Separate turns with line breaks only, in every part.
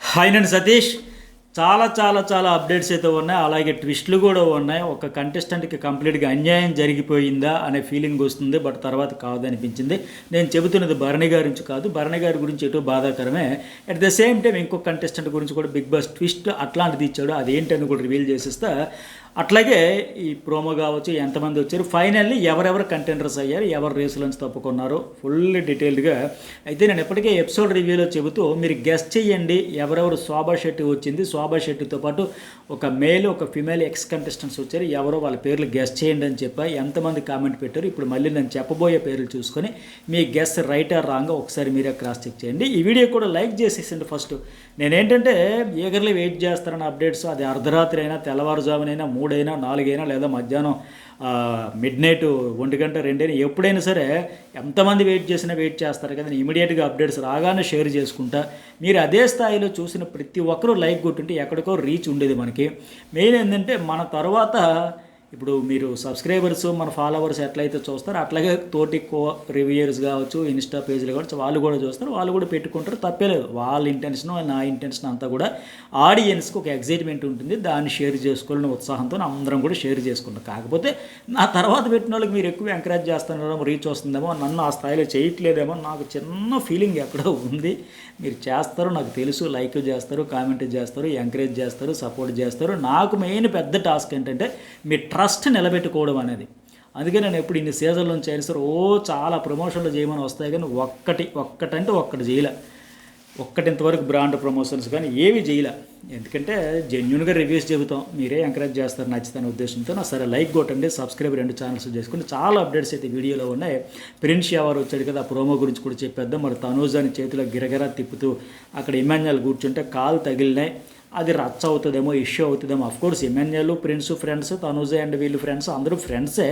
Hi నేను సతీష్. చాలా చాలా చాలా అప్డేట్స్ అయితే ఉన్నాయి, అలాగే ట్విస్టులు కూడా ఉన్నాయి. ఒక కంటెస్టెంట్కి కంప్లీట్గా అన్యాయం జరిగిపోయిందా అనే ఫీలింగ్ వస్తుంది, బట్ తర్వాత కాదనిపించింది. నేను చెబుతున్నది భరణి గారి గురించి కాదు, భరణి గారి గురించి ఎటు బాధాకరమే. అట్ ద సేమ్ టైం ఇంకొక కంటెస్టెంట్ గురించి కూడా బిగ్ బాస్ ట్విస్ట్ అట్లాంటిది ఇచ్చాడు, అదేంటని కూడా రివీల్ చేసేస్తా. అట్లాగే ఈ ప్రోమో కావచ్చు, ఎంతమంది వచ్చారు, ఫైనల్లీ ఎవరెవరు కంటెండర్స్ అయ్యారు, ఎవరు రేసులను తప్పుకున్నారు, ఫుల్ డీటెయిల్డ్గా అయితే నేను ఎప్పటికే ఎపిసోడ్ రివ్యూలో చెబుతూ మీరు గెస్ట్ చేయండి ఎవరెవరు. శోభా శెట్టి వచ్చింది, శోభా శెట్టితో పాటు ఒక మేల్ ఒక ఫిమేల్ ఎక్స్ కంటెస్టెంట్స్ వచ్చారు, ఎవరో వాళ్ళ పేర్లు గెస్ట్ చేయండి అని చెప్పా. ఎంతమంది కామెంట్ పెట్టారు, ఇప్పుడు మళ్ళీ నేను చెప్పబోయే పేర్లు చూసుకొని మీ గెస్ రైట్ ఆర్ రాంగ్ ఒకసారి మీరే క్రాస్ చెక్ చేయండి. ఈ వీడియో కూడా లైక్ చేసేసండి. ఫస్ట్ నేనేంటంటే ఈగర్లీ వెయిట్ చేస్తారన్న అప్డేట్స్, అది అర్ధరాత్రి అయినా తెల్లవారుజామునైనా 3 అయినా 4 అయినా లేదా మధ్యాహ్నం మిడ్ నైట్ 1 గంట 2 అయినా ఎప్పుడైనా సరే ఎంతమంది వెయిట్ చేసినా వెయిట్ చేస్తారు కదా. ఇమీడియట్గా అప్డేట్స్ రాగానే షేర్ చేసుకుంటా. మీరు అదే స్థాయిలో చూసిన ప్రతి ఒక్కరూ లైక్ కొట్టుంటే ఎక్కడికో రీచ్ ఉండేది మనకి. మెయిన్ ఏంటంటే మన తర్వాత ఇప్పుడు మీరు సబ్స్క్రైబర్స్ మన ఫాలోవర్స్ ఎట్లయితే చూస్తారో అట్లాగే తోటి రివ్యూయర్స్ కావచ్చు, ఇన్స్టా పేజ్లు కావచ్చు, వాళ్ళు కూడా చూస్తారు, వాళ్ళు కూడా పెట్టుకుంటారు, తప్పేలేదు. వాళ్ళ ఇంటెన్షన్ నా ఇంటెన్షన్ అంతా కూడా ఆడియన్స్కి ఒక ఎగ్జైట్మెంట్ ఉంటుంది, దాన్ని షేర్ చేసుకోవాలని ఉత్సాహంతో అందరం కూడా షేర్ చేసుకుంటాం. కాకపోతే నా తర్వాత పెట్టిన వాళ్ళకి మీరు ఎక్కువ ఎంకరేజ్ చేస్తున్నారేమో, రీచ్ వస్తుందేమో, నన్ను ఆ స్థాయిలో చేయట్లేదేమో నాకు చిన్న ఫీలింగ్ ఎక్కడో ఉంది. మీరు చేస్తారు నాకు తెలుసు, లైక్ చేస్తారు, కామెంట్ చేస్తారు, ఎంకరేజ్ చేస్తారు, సపోర్ట్ చేస్తారు. నాకు మెయిన్ పెద్ద టాస్క్ ఏంటంటే మీ ట్రస్ట్ నిలబెట్టుకోవడం అనేది. అందుకే నేను ఎప్పుడు ఇన్ని సీజన్ల నుంచి అయినా సరే చాలా ప్రమోషన్లు చేయమని వస్తాయి, కానీ ఒక్కటంటే ఒక్కటి చేయలే. ఇంతవరకు బ్రాండ్ ప్రమోషన్స్ కానీ ఏవి చేయలే. ఎందుకంటే జెన్యున్గా రివ్యూస్ చెబుతాం, మీరే ఎంకరేజ్ చేస్తారు నచ్చుతానే ఉద్దేశంతో. సరే లైక్ కొట్టండి, సబ్స్క్రైబ్ 2 ఛానల్స్ చేసుకుని. చాలా అప్డేట్స్ అయితే వీడియోలో ఉన్నాయి. ప్రిన్స్ ఎవరు వచ్చాడు కదా, ఆ ప్రోమో గురించి కూడా చెప్పేద్దాం. మరి తనూజాని చేతిలో గిరగిరా తిప్పుతూ అక్కడ ఇమాన్యుయల్ కూర్చుంటే కాలు తగిలినాయి, అది రచ్చ అవుతుందేమో, ఇష్యూ అవుతుందేమో. Of course Emmanuel prince friends, Tanuja and వీళ్ళు ఫ్రెండ్స్, అందరూ ఫ్రెండ్సే.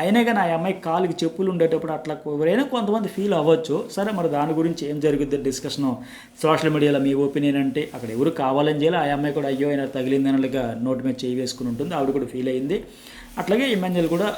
అయినా కానీ ఆ అమ్మాయి కాలుకి చెప్పులు ఉండేటప్పుడు అట్లా ఎవరైనా కొంతమంది ఫీల్ అవ్వచ్చు. సరే మరి దాని గురించి ఏం జరుగుద్ది డిస్కషను సోషల్ మీడియాలో. మీ ఒపీనియన్ అంటే అక్కడ ఎవరు కావాలని చేయాలి, ఆ అమ్మాయి కూడా అయ్యో అయినా తగిలిందనగా నోటి మీద చేయి వేసుకుని ఉంటుంది, ఆవిడ కూడా ఫీల్ అయింది. అట్లాగే ఇమాన్యుయల్ కూడా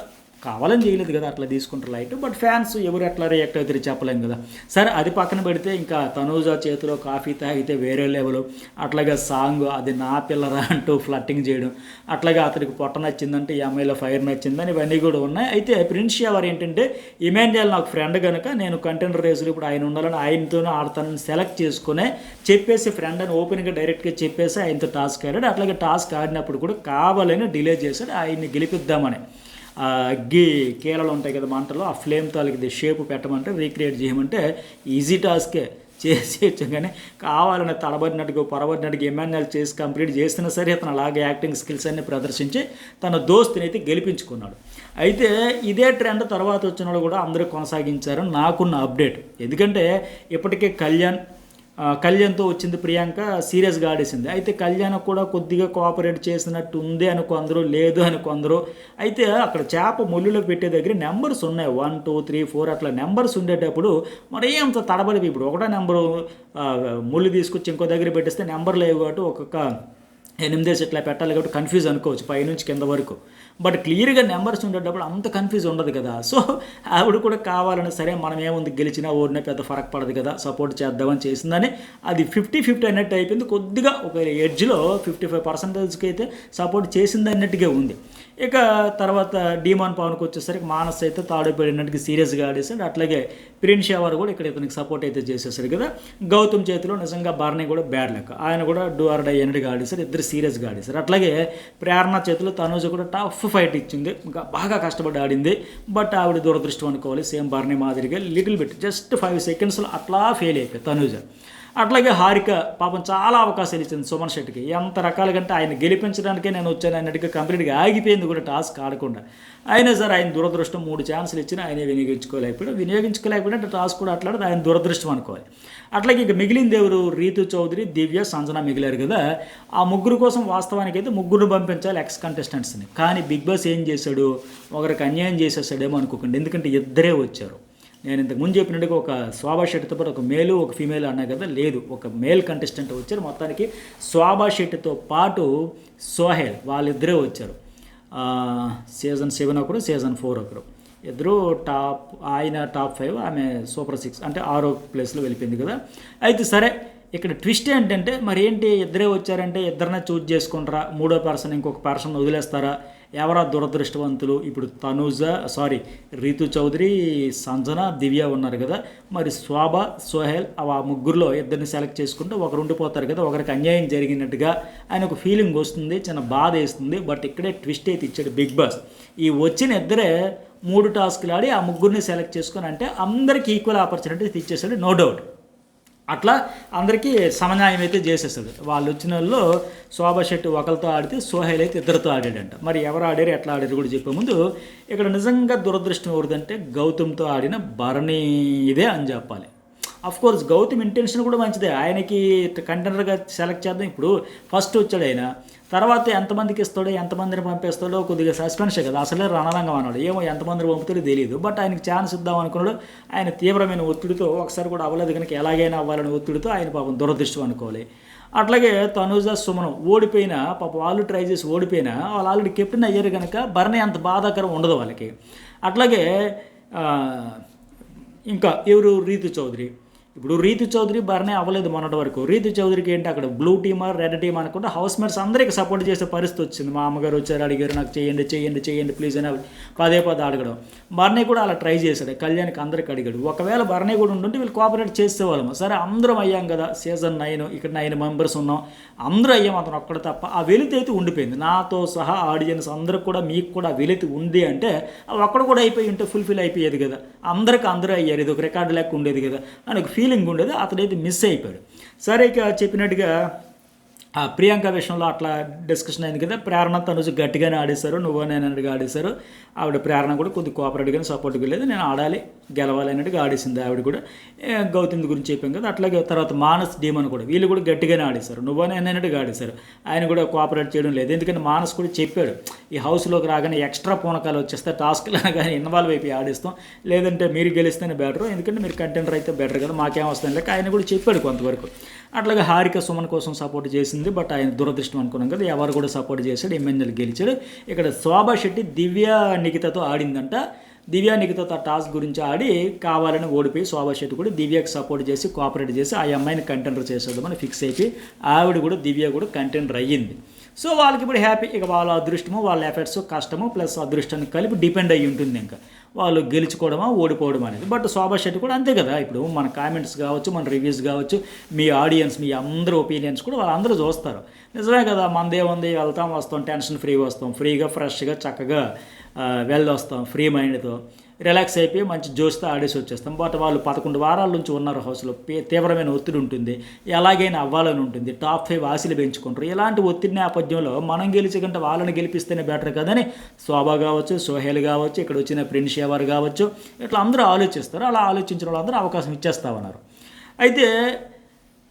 కావాలని చేయలేదు కదా, అట్లా తీసుకుంటారు లైట్. బట్ ఫ్యాన్స్ ఎవరు ఎట్లా రియాక్ట్ అవుతారు చెప్పలేం కదా. సరే అది పక్కన పెడితే ఇంకా తనూజ చేతిలో కాఫీ తాగితే వేరే లెవెల్. అట్లాగే సాంగ్ అది నా పిల్లరా అంటూ ఫ్లట్టింగ్ చేయడం, అట్లాగే అతనికి పొట్ట నచ్చిందంటే ఈ అమ్మాయిలో ఫైర్ నచ్చిందని ఇవన్నీ కూడా ఉన్నాయి. అయితే ప్రిన్స్ ఎవరు ఏంటంటే ఇమాన్యుయల్ నాకు ఫ్రెండ్ కనుక నేను కంటెండర్ రేసులు ఇప్పుడు ఆయన ఉండాలని ఆయనతోనే ఆడతానని సెలెక్ట్ చేసుకునే చెప్పేసి ఫ్రెండ్ అని ఓపెన్గా డైరెక్ట్గా చెప్పేసి ఆయనతో టాస్క్ ఆడాడు. అట్లాగే టాస్క్ ఆడినప్పుడు కూడా కావాలని డిలే చేశాడు ఆయన్ని గెలిపిద్దామని. అగ్గి కీలలు ఉంటాయి కదా మంటలో, ఆ ఫ్లేమ్ తాలూకి షేప్ పెట్టమంటే రీక్రియేట్ చేయమంటే ఈజీ టాస్కే చేసేయచ్చు. కానీ కావాలని పొరబడినట్టుగా ఇమాన్యుయల్ చేసి కంప్లీట్ చేసినా సరే అతను అలాగే యాక్టింగ్ స్కిల్స్ అన్ని ప్రదర్శించి తన దోస్తుని అయితే గెలిపించుకున్నాడు. అయితే ఇదే ట్రెండ్ తర్వాత వచ్చిన వాళ్ళు కూడా అందరూ కొనసాగించారని నాకున్న అప్డేట్. ఎందుకంటే ఇప్పటికే కళ్యాణ్తో వచ్చింది ప్రియాంక, సీరియస్గా ఆడేసింది. అయితే కళ్యాణ్ కూడా కొద్దిగా కోఆపరేట్ చేసినట్టు ఉంది అని కొందరు, లేదు అని కొందరు. అయితే అక్కడ చేప ముళ్ళులో పెట్టే దగ్గర నెంబర్స్ ఉన్నాయి, 1 2 3 4 అట్లా నెంబర్స్ ఉండేటప్పుడు మరీ అంత తడబడి ఇప్పుడు ఒకటో నెంబరు ముళ్ళు తీసుకొచ్చి ఇంకో దగ్గర పెట్టేస్తే నెంబర్ లేవు కాబట్టి ఒక్కొక్క 8 ఇట్లా పెట్టాలి కాబట్టి కన్ఫ్యూజ్ అనుకోవచ్చు పైనుంచి కింద వరకు. బట్ క్లియర్గా నెంబర్స్ ఉండేటప్పుడు అంత కన్ఫ్యూజ్ ఉండదు కదా. సో ఆవిడ కూడా కావాలని సరే మనం ఏముంది గెలిచినా ఓడినా పెద్ద ఫరక్ పడదు కదా, సపోర్ట్ చేద్దామని చేసిందని అది 50-50 అన్నట్టు అయిపోయింది. కొద్దిగా ఒక ఎడ్జ్లో 55% అయితే సపోర్ట్ చేసింది అన్నట్టుగా ఉంది. ఇక తర్వాత డీమాన్ పవన్కి వచ్చేసరికి మానస్ అయితే తాడుపడినట్టుగా సీరియస్గా ఆడేసాడు. అట్లాగే ప్రిన్స్ ఎవరు కూడా ఇక్కడ ఇతనికి సపోర్ట్ అయితే చేసేసాడు కదా. గౌతమ్ చేతిలో నిజంగా బార్నీ కూడా బ్యాడ్ లెక్క, ఆయన కూడా డూ ఆర్ డై అన్నట్టుగా ఆడేశారు, ఇద్దరు సీరియస్గా ఆడేశారు. అట్లాగే ప్రేరణ చేతిలో తనూజ కూడా టఫ్ ఫైట్ ఇచ్చింది, ఇంకా బాగా కష్టపడి ఆడింది. బట్ ఆవిడ దురదృష్టం అనుకోవాలి, సేమ్ బార్నీ మాదిరిగా లిటిల్ బిట్ జస్ట్ 5 సెకండ్స్లో అట్లా ఫెయిల్ అయిపోయి తనూజ. అట్లాగే హారిక పాపం చాలా అవకాశాలు ఇచ్చింది సుమన్ శెట్టికి, ఎంత రకాలుగంటే ఆయన గెలిపించడానికే నేను వచ్చాను అన్నట్టుగా కంప్లీట్గా ఆగిపోయింది కూడా టాస్క్ ఆడకుండా. అయినా సరే ఆయన దురదృష్టం, 3 ఛాన్సులు ఇచ్చినా ఆయనే వినియోగించుకోలేకపోయినా టాస్క్ కూడా అట్లాడదు, ఆయన దురదృష్టం అనుకోవాలి. అట్లాగే ఇక మిగిలింది ఎవరు, రీతు చౌదరి, దివ్య, సంజన మిగిలారు కదా. ఆ ముగ్గురు కోసం వాస్తవానికి అయితే ముగ్గురు పంపించాలి ఎక్స్ కంటెస్టెంట్స్ని. కానీ బిగ్ బాస్ ఏం చేశాడు, ఒకరికి అన్యాయం చేసేసాడేమో అనుకోకండి, ఎందుకంటే ఇద్దరే వచ్చారు. నేను ఇంతకు ముందు చెప్పినట్టుగా ఒక శోభా శెట్టితో పాటు ఒక మేలు ఒక ఫీమేల్ అన్నా కదా, లేదు ఒక మేల్ కంటెస్టెంట్ వచ్చారు. మొత్తానికి శోభా శెట్టితో పాటు సోహెల్ వాళ్ళిద్దరే వచ్చారు. సీజన్ 7 ఒకరు, సీజన్ 4 ఒకరు. ఇద్దరు టాప్, ఆయన టాప్ 5, ఆమె సూపర్ 6 అంటే 6వ ప్లేస్లో వెళ్ళిపోయింది కదా. అయితే సరే ఇక్కడ ట్విస్ట్ ఏంటంటే మరి ఏంటి ఇద్దరే వచ్చారంటే ఇద్దరినే చూజ్ చేసుకుంటారా, మూడో పర్సన్ ఇంకొక పర్సన్ వదిలేస్తారా, ఎవరా దురదృష్టవంతులు? ఇప్పుడు రీతు చౌదరి, సంజన, దివ్య ఉన్నారు కదా, మరి శోభ, సోహెల్ ఆ ముగ్గురులో ఇద్దరిని సెలెక్ట్ చేసుకుంటే ఒకరు ఉండిపోతారు కదా, ఒకరికి అన్యాయం జరిగినట్టుగా ఆయన ఒక ఫీలింగ్ వస్తుంది, చిన్న బాధ వేస్తుంది. బట్ ఇక్కడే ట్విస్ట్ అయితే ఇచ్చాడు బిగ్ బాస్. ఈ వచ్చిన ఇద్దరే 3 టాస్కులు ఆడి ఆ ముగ్గురిని సెలెక్ట్ చేసుకొని అంటే అందరికీ ఈక్వల్ ఆపర్చునిటీస్ ఇచ్చేసాడు, నో డౌట్. అట్లా అందరికీ సమన్యాయం అయితే చేసేస్తాడు. వాళ్ళు వచ్చిన వాళ్ళు శోభా శెట్టి ఒకరితో ఆడితే సోహెల్ అయితే ఇద్దరితో ఆడాడంట. మరి ఎవరు ఆడారు, ఎట్లా ఆడారు కూడా చెప్పే ముందు ఇక్కడ నిజంగా దురదృష్టం ఎవరిదంటే గౌతమ్తో ఆడిన భరణి ఇదే అని చెప్పాలి. కోర్స్ గౌతమ్ ఇంటెన్షన్ కూడా మంచిదే, ఆయనకి కంటెండర్గా సెలెక్ట్ చేద్దాం. ఇప్పుడు ఫస్ట్ వచ్చాడు ఆయన, తర్వాత ఎంతమందికి ఇస్తాడో ఎంతమందిని పంపేస్తాడో కొద్దిగా సస్పెన్షన్ కదా, అసలే రణరంగం అన్నాడు, ఏమో ఎంతమందిని పంపుతాడో తెలియదు. బట్ ఆయనకి ఛాన్స్ ఇద్దాం అనుకున్నాడు. ఆయన తీవ్రమైన ఒత్తిడితో ఒకసారి కూడా అవ్వలేదు కనుక ఎలాగైనా అవ్వాలని ఒత్తిడితో ఆయన పాపం దురదృష్టం అనుకోవాలి. అట్లాగే తనూజ, సుమనం ఓడిపోయినా పాపం వాళ్ళు ట్రై చేసి ఓడిపోయినా వాళ్ళు ఆల్రెడీ కెప్టెన్ అయ్యారు కనుక భరణి అంత బాధాకరం ఉండదు వాళ్ళకి. అట్లాగే ఇంకా ఎవరు, రీతు చౌదరి. ఇప్పుడు రీతు చౌదరి భరణి అవ్వలేదు మొన్నటి వరకు. రీతు చౌదరికి ఏంటి అక్కడ బ్లూ టీమర్ రెడ్ టీమ్ అనుకుంటే హౌస్ మేట్స్ అందరికీ సపోర్ట్ చేసే పరిస్థితి వచ్చింది. మా అమ్మగారు వచ్చారు, అడిగారు నాకు చేయండి ప్లీజ్ అని పదే అడగడం. భరణి కూడా అలా ట్రై చేశాడు, కళ్యాణ్కి అందరికి అడిగాడు. ఒకవేళ భరణి కూడా ఉంటుంటే వీళ్ళు కోఆపరేట్ చేసేవాళ్ళము. సరే అందరం అయ్యాం కదా, సీజన్ 9 ఇక్కడ 9 మెంబర్స్ ఉన్నాం, అందరూ అయ్యాం, అతను ఒక్కడ తప్ప. ఆ వెలితి అయితే ఉండిపోయింది, నాతో సహా ఆడియన్స్ అందరికి కూడా, మీకు కూడా వెలితి ఉంది అంటే ఒక్కడ కూడా అయిపోయి ఉంటే ఫుల్ఫిల్ అయిపోయేది కదా, అందరూ అయ్యారు, ఇది ఒక రికార్డు లెక్క ఉండేది కదా అని ఒక ఫీలింగ్ ఉండేది. అతడైతే మిస్ అయిపోయాడు. సరే ఇక చెప్పినట్టుగా ఆ ప్రియాంక విషయంలో అట్లా డిస్కషన్ అయింది కదా, ప్రేరణ తనుజు గట్టిగానే ఆడేశారు, నువ్వు నేను అన్నట్టుగా ఆడేశారు. ఆవిడ ప్రేరణ కూడా కొద్ది కోఆపరేట్గానే సపోర్ట్గా లేదు, నేను ఆడాలి గెలవాలి అన్నట్టుగా ఆడేసింది ఆవిడ కూడా. గౌతమ్ గురించి చెప్పాం కదా, అట్లాగే తర్వాత మానస్ డీమన్ కూడా వీళ్ళు కూడా గట్టిగానే ఆడేశారు, నువ్వు నేను అన్నట్టుగా ఆడేశారు. ఆయన కూడా కోఆపరేట్ చేయడం లేదు, ఎందుకంటే మానస్ కూడా చెప్పాడు ఈ హౌస్లోకి రాగానే ఎక్స్ట్రా పూనకాలు వచ్చేస్తే టాస్క్లో కానీ ఇన్వాల్వ్ అయిపోయి ఆడేస్తాం, లేదంటే మీరు గెలిస్తేనే బెటర్, ఎందుకంటే మీరు కంటెండర్ అయితే బెటర్ కదా, మాకేం వస్తాం లేక ఆయన కూడా చెప్పాడు కొంతవరకు. అట్లాగే హారిక సుమన్ కోసం సపోర్ట్ చేసింది, బట్ ఆయన దురదృష్టం అనుకున్నాం కదా, ఎవరు కూడా సపోర్ట్ చేశాడు, ఎమ్మెల్యేలు గెలిచాడు. ఇక్కడ శోభా శెట్టి దివ్య నిఖితతో ఆడిందంట. దివ్య నిఖితతో ఆ టాస్క్ గురించి ఆడి కావాలని ఓడిపోయి శోభా శెట్టి కూడా దివ్యకి సపోర్ట్ చేసి కోఆపరేట్ చేసి ఆ అమ్మాయిని కంటెండర్ చేసేద్దామని ఫిక్స్ అయిపోయి ఆవిడ కూడా దివ్య కూడా కంటెండర్ అయ్యింది. సో వాళ్ళకి ఇప్పుడు హ్యాపీ. ఇక వాళ్ళ అదృష్టము, వాళ్ళ ఎఫర్ట్స్, కష్టము ప్లస్ అదృష్టాన్ని కలిపి డిపెండ్ అయ్యి ఉంటుంది ఇంకా వాళ్ళు గెలుచుకోవడమా ఓడిపోవడం అనేది. బట్ శోభా శెట్టి కూడా అంతే కదా, ఇప్పుడు మన కామెంట్స్ కావచ్చు, మన రివ్యూస్ కావచ్చు, మీ ఆడియన్స్, మీ అందరూ ఒపీనియన్స్ కూడా వాళ్ళందరూ చూస్తారు. నిజమే కదా, మనదే ఉంది, వెళ్తాం వస్తాం, టెన్షన్ ఫ్రీగా వస్తాం, ఫ్రీగా ఫ్రెష్గా చక్కగా వెళ్ళొస్తాం, ఫ్రీ మైండ్తో రిలాక్స్ అయిపోయి మంచి జోష్తో ఆడేసి వచ్చేస్తాం. బట్ వాళ్ళు 11 వారాల నుంచి ఉన్నారు హౌస్లో, తీవ్రమైన ఒత్తిడి ఉంటుంది, ఎలాగైనా అవ్వాలని ఉంటుంది, టాప్ 5 ఆశలు పెంచుకుంటారు. ఇలాంటి ఒత్తిడి నేపథ్యంలో మనం గెలిచే కంటే వాళ్ళని గెలిపిస్తేనే బెటర్ కదని శోభ కావచ్చు, సోహెల్ కావచ్చు, ఇక్కడ వచ్చిన ప్రిన్స్ ఎవర్ కావచ్చు, ఇట్లా అందరూ ఆలోచిస్తారు. అలా ఆలోచించిన వాళ్ళందరూ అవకాశం ఇచ్చేస్తా ఉన్నారు. అయితే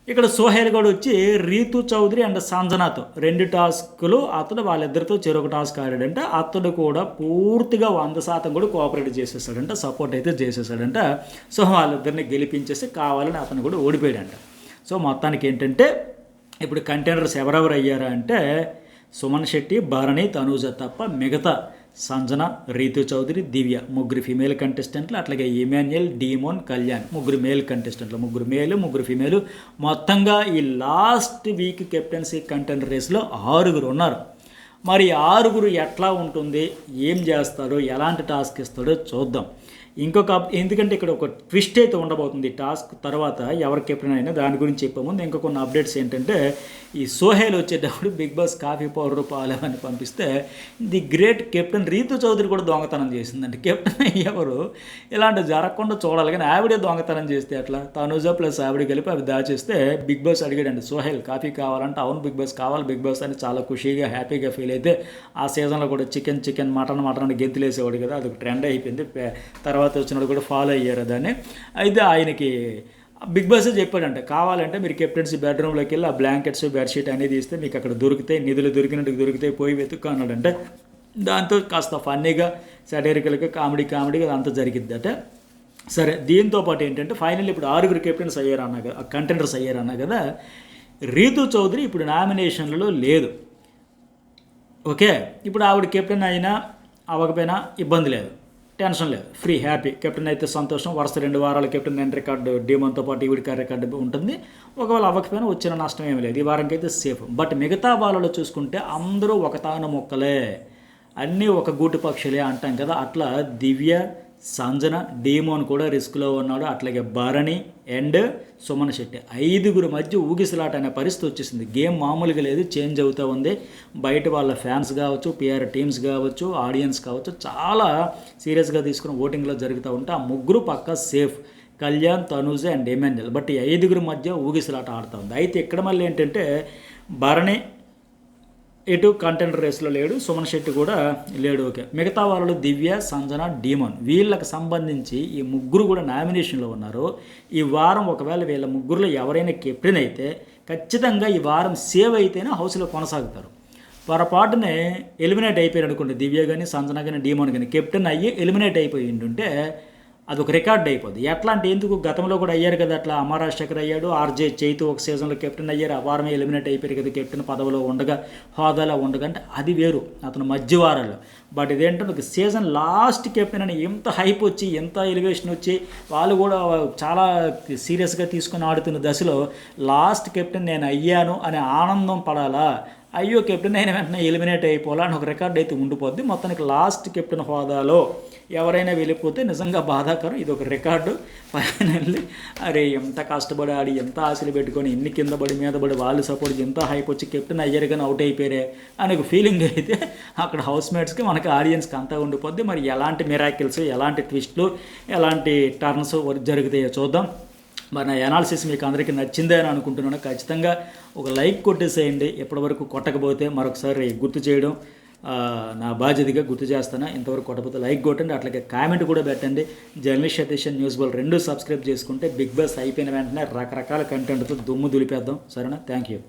ఇక్కడ సోహెల్ కూడా వచ్చి రీతు చౌదరి అండ్ సంజనాతో 2 టాస్కులు అతడు వాళ్ళిద్దరితో చెరొక టాస్క్ ఆడాడంట. అతడు కూడా పూర్తిగా 100% కూడా కోఆపరేట్ చేసేసాడంట, సపోర్ట్ అయితే చేసేసాడంట. సో వాళ్ళిద్దరిని గెలిపించేసి కావాలని అతను కూడా ఓడిపోయాడంట. సో మొత్తానికి ఏంటంటే ఇప్పుడు కంటెండర్స్ ఎవరెవరు అయ్యారా అంటే సుమన్ శెట్టి, భరణి, తనూజ తప్ప మిగతా సంజన, రీతు చౌదరి, దివ్య ముగ్గురు ఫీమేల్ కంటెస్టెంట్లు, అట్లాగే ఇమాన్యుయల్, డీమోన్, కళ్యాణ్ ముగ్గురు మేల్ కంటెస్టెంట్లు, ముగ్గురు మేలు, ముగ్గురు ఫీమేలు. మొత్తంగా ఈ లాస్ట్ వీక్ కెప్టెన్సీ కంటెండర్ రేస్లో 6 ఉన్నారు. మరి 6 ఎట్లా ఉంటుంది, ఏం చేస్తారో, ఎలాంటి టాస్క్ ఇస్తాడో చూద్దాం. ఎందుకంటే ఇక్కడ ఒక ట్విస్ట్ అయితే ఉండబోతుంది టాస్క్ తర్వాత ఎవరి కెప్టెన్ అయినా, దాని గురించి చెప్పే ముందు ఇంకా కొన్ని అప్డేట్స్ ఏంటంటే ఈ సోహెల్ వచ్చేటప్పుడు బిగ్ బాస్ కాఫీ పౌడర్ పాలేమని పంపిస్తే the great captain Rithu Chowdary కూడా దొంగతనం చేసిందంటే కెప్టెన్ ఎవరు ఇలాంటి జరగకుండా చూడాలి, కానీ ఆవిడే దొంగతనం చేస్తే అట్లా తనుజ ప్లస్ ఆవిడ కలిపి అవి దాచేస్తే బిగ్ బాస్ అడిగాడండి సోహెల్ కాఫీ కావాలంటే, అవును బిగ్ బాస్ కావాలి బిగ్ బాస్ అని చాలా ఖుషీగా హ్యాపీగా ఫీల్ అయితే ఆ సీజన్లో కూడా చికెన్ మటన్ అని గెంతులేసేవాడు కదా, అదొక ట్రెండ్ అయిపోయింది. తర్వాత వచ్చినప్పుడు కూడా ఫాలో అయ్యారు దాన్ని. అయితే ఆయనకి బిగ్ బాస్ చెప్పాడంటే కావాలంటే మీరు కెప్టెన్సీ బెడ్రూమ్లోకి వెళ్ళి ఆ బ్లాంకెట్స్ బెడ్షీట్ అనేది ఇస్తే మీకు అక్కడ దొరుకుతాయి, నిధులు దొరికినట్టు దొరికితే పోయి వెతుక్కు అన్నాడంటే. దాంతో కాస్త ఫన్నీగా సటైరికల్గా కామెడీగా అంతా జరిగిద్దట. సరే దీంతో పాటు ఏంటంటే ఫైనల్ ఇప్పుడు 6 కెప్టెన్స్ అయ్యారన్నా కదా, కంటెండర్స్ అయ్యారన్నా కదా. రీతు చౌదరి ఇప్పుడు నామినేషన్లలో లేదు. ఓకే, ఇప్పుడు ఆవిడ కెప్టెన్ అయినా అవ్వకపోయినా ఇబ్బంది లేదు. టెన్షన్ లేదు, ఫ్రీ హ్యాపీ. కెప్టెన్ అయితే సంతోషం, వరుస 2 వారాలు కెప్టెన్ నేను రికార్డు డీమన్తో పాటు ఈవిడికి రికార్డు ఉంటుంది. ఒకవేళ అవ్వకపోయినా వచ్చిన నష్టం ఏమీ లేదు, ఈ వారంకి అయితే సేఫ్. బట్ మిగతా వాళ్ళలో చూసుకుంటే అందరూ ఒక తాను మొక్కలే, అన్నీ ఒక గూటి పక్షులే అంటాం కదా, అట్లా దివ్య, సంజన, డీమోన్ కూడా రిస్క్లో ఉన్నాడు. అట్లాగే భరణి అండ్ సుమన్ శెట్టి 5గురు మధ్య ఊగిసలాట అనే పరిస్థితి వచ్చేసింది. గేమ్ మామూలుగా లేదు, చేంజ్ అవుతూ ఉంది. బయట వాళ్ళ ఫ్యాన్స్ కావచ్చు, పిఆర్ టీమ్స్ కావచ్చు, ఆడియన్స్ కావచ్చు, చాలా సీరియస్గా తీసుకుని ఓటింగ్లో జరుగుతూ ఉంటే ఆ ముగ్గురు పక్కా safe, Kalyan, Tanuja and Emmanuel. But ఈ 5గురు మధ్య ఊగిసలాట ఆడుతూ ఉంది. అయితే ఇక్కడ మళ్ళీ ఏంటంటే భరణి ఎటు కంటెండర్ రేస్లో లేడు, సుమన్ శెట్టి కూడా లేడు. ఓకే, మిగతా వాళ్ళు దివ్య, సంజన, డీమన్ వీళ్ళకి సంబంధించి ఈ ముగ్గురు కూడా నామినేషన్లో ఉన్నారు. ఈ వారం ఒకవేళ వీళ్ళ ముగ్గురులో ఎవరైనా కెప్టెన్ అయితే ఖచ్చితంగా ఈ వారం సేవ్ అయితేనే హౌస్లో కొనసాగుతారు. పొరపాటునే ఎలిమినేట్ అయిపోయారు అనుకోండి, దివ్య కానీ, సంజన కానీ, డీమన్ కానీ కెప్టెన్ అయ్యి ఎలిమినేట్ అయిపోయి ఉంటుంటే అదొక రికార్డ్ అయిపోద్ది. ఎట్లా అంటే ఎందుకు గతంలో కూడా అయ్యారు కదా, అట్లా అమర్ రాజశేఖర్ అయ్యాడు, ఆర్జే చైతు ఒక సీజన్లో కెప్టెన్ అయ్యారు, ఆ వారమే ఎలిమినేట్ అయిపోయారు కదా కెప్టెన్ పదవిలో ఉండగా, హోదాలో ఉండగా. అంటే అది వేరు, అతను మధ్య వారాల్లో. బట్ ఇదేంటంటే ఒక సీజన్ లాస్ట్ కెప్టెన్ అని ఎంత హైప్ వచ్చి, ఎంత ఎలివేషన్ వచ్చి, వాళ్ళు కూడా చాలా సీరియస్గా తీసుకొని ఆడుతున్న దశలో లాస్ట్ కెప్టెన్ నేను అయ్యాను అనే ఆనందం పడాలా, అయ్యో కెప్టెన్ అయిన వెంటనే ఎలిమినేట్ అయిపోవాలా అని ఒక రికార్డ్ అయితే ఉండిపోద్ది. మొత్తానికి లాస్ట్ కెప్టెన్ హోదాలో ఎవరైనా వెళ్ళిపోతే నిజంగా బాధాకరం. ఇది ఒక రికార్డు. ఫైనల్లీ అరే ఎంత కష్టపడి ఆడి, ఎంత ఆశలు పెట్టుకొని, ఎన్ని కింద పడి మీద పడి, వాళ్ళు సపోర్ట్ ఎంత హైప్ వచ్చి కెప్టెన్ అయ్యారు కానీ అవుట్ అయిపోయారే అనే ఒక ఫీలింగ్ అయితే అక్కడ హౌస్ మేట్స్కి, మనకి ఆడియన్స్కి అంతా ఉండిపోద్ది. మరి ఎలాంటి మిరాకిల్స్, ఎలాంటి ట్విస్ట్లు, ఎలాంటి టర్న్స్ జరుగుతాయో చూద్దాం. మరి నా అనాలిసిస్ మీకు అందరికీ నచ్చిందే అని అనుకుంటున్నాను. ఖచ్చితంగా ఒక లైక్ కొట్టేసేయండి. ఎప్పటివరకు కొట్టకపోతే మరొకసారి గుర్తు చేయడం నా బాధ్యతగా గుర్తు చేస్తాను. ఇంతవరకు కొట్టకపోతే లైక్ కొట్టండి, అట్లాగే కామెంట్ కూడా పెట్టండి. Journalist Satish news ball 2 subscribe చేసుకుంటే బిగ్ బాస్ అయిపోయిన వెంటనే రకరకాల కంటెంట్తో దుమ్ము దులిపేద్దాం. సరేనా? Thank you.